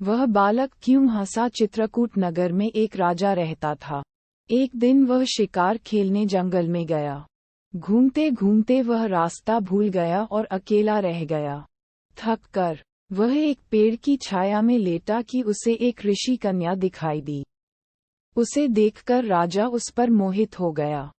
वह बालक क्यों हंसा। चित्रकूट नगर में एक राजा रहता था। एक दिन वह शिकार खेलने जंगल में गया। घूमते घूमते वह रास्ता भूल गया और अकेला रह गया। थक कर वह एक पेड़ की छाया में लेटा कि उसे एक ऋषि कन्या दिखाई दी। उसे देखकर राजा उस पर मोहित हो गया।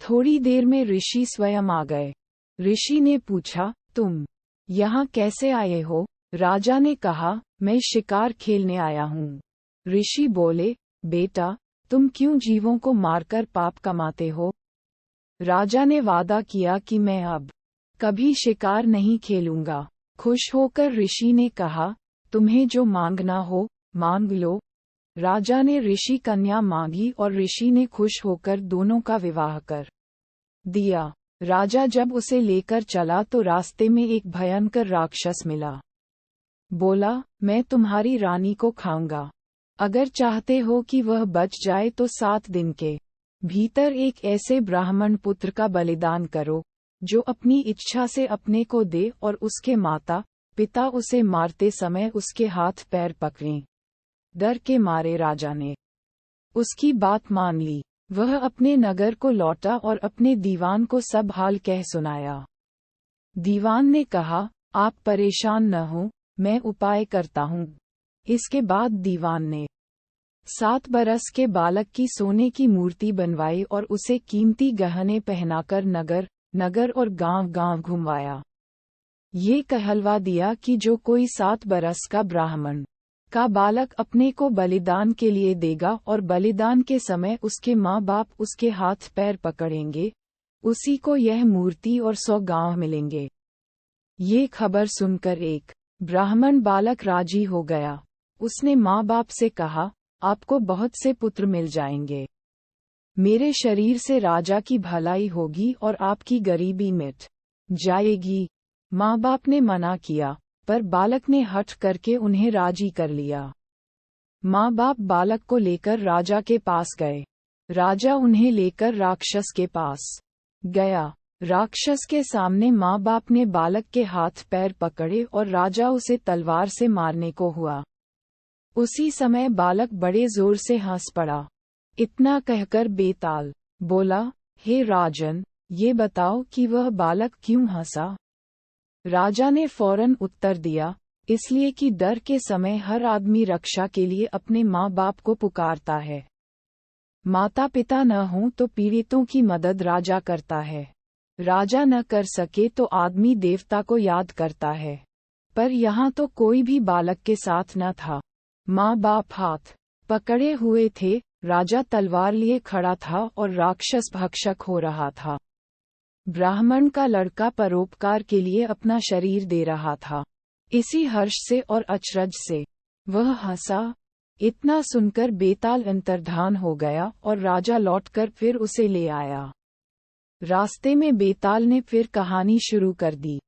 थोड़ी देर में ऋषि स्वयं आ गए। ऋषि ने पूछा, तुम यहाँ कैसे आए हो? राजा ने कहा, मैं शिकार खेलने आया हूँ। ऋषि बोले, बेटा, तुम क्यों जीवों को मारकर पाप कमाते हो? राजा ने वादा किया कि मैं अब कभी शिकार नहीं खेलूंगा। खुश होकर ऋषि ने कहा, तुम्हें जो मांगना हो मांग लो। राजा ने ऋषि कन्या मांगी और ऋषि ने खुश होकर दोनों का विवाह कर दिया। राजा जब उसे लेकर चला तो रास्ते में एक भयंकर राक्षस मिला। बोला, मैं तुम्हारी रानी को खाऊंगा। अगर चाहते हो कि वह बच जाए तो 7 दिन के भीतर एक ऐसे ब्राह्मण पुत्र का बलिदान करो जो अपनी इच्छा से अपने को दे और उसके माता पिता उसे मारते समय उसके हाथ पैर पकड़ें। डर के मारे राजा ने उसकी बात मान ली। वह अपने नगर को लौटा और अपने दीवान को सब हाल कह सुनाया। दीवान ने कहा, आप परेशान न हो, मैं उपाय करता हूँ। इसके बाद दीवान ने 7 बरस के बालक की सोने की मूर्ति बनवाई और उसे कीमती गहने पहनाकर नगर नगर और गांव-गांव घुमवाया। ये कहलवा दिया कि जो कोई 7 बरस का ब्राह्मण का बालक अपने को बलिदान के लिए देगा और बलिदान के समय उसके माँ बाप उसके हाथ पैर पकड़ेंगे, उसी को यह मूर्ति और 100 गांव मिलेंगे। ये खबर सुनकर एक ब्राह्मण बालक राजी हो गया। उसने माँ बाप से कहा, आपको बहुत से पुत्र मिल जाएंगे। मेरे शरीर से राजा की भलाई होगी और आपकी गरीबी मिट जाएगी। माँ बाप ने मना किया, पर बालक ने हठ करके उन्हें राजी कर लिया। माँ बाप बालक को लेकर राजा के पास गए। राजा उन्हें लेकर राक्षस के पास गया। राक्षस के सामने माँ बाप ने बालक के हाथ पैर पकड़े और राजा उसे तलवार से मारने को हुआ। उसी समय बालक बड़े जोर से हंस पड़ा। इतना कहकर बेताल बोला, हे राजन, ये बताओ कि वह बालक क्यों हंसा? राजा ने फौरन उत्तर दिया, इसलिए कि डर के समय हर आदमी रक्षा के लिए अपने माँ बाप को पुकारता है। माता पिता न हों तो पीड़ितों की मदद राजा करता है। राजा न कर सके तो आदमी देवता को याद करता है। पर यहाँ तो कोई भी बालक के साथ न था। माँ बाप हाथ पकड़े हुए थे, राजा तलवार लिए खड़ा था और राक्षस भक्षक हो रहा था। ब्राह्मण का लड़का परोपकार के लिए अपना शरीर दे रहा था। इसी हर्ष से और अचरज से वह हंसा। इतना सुनकर बेताल अंतर्धान हो गया और राजा लौटकर फिर उसे ले आया। रास्ते में बेताल ने फिर कहानी शुरू कर दी।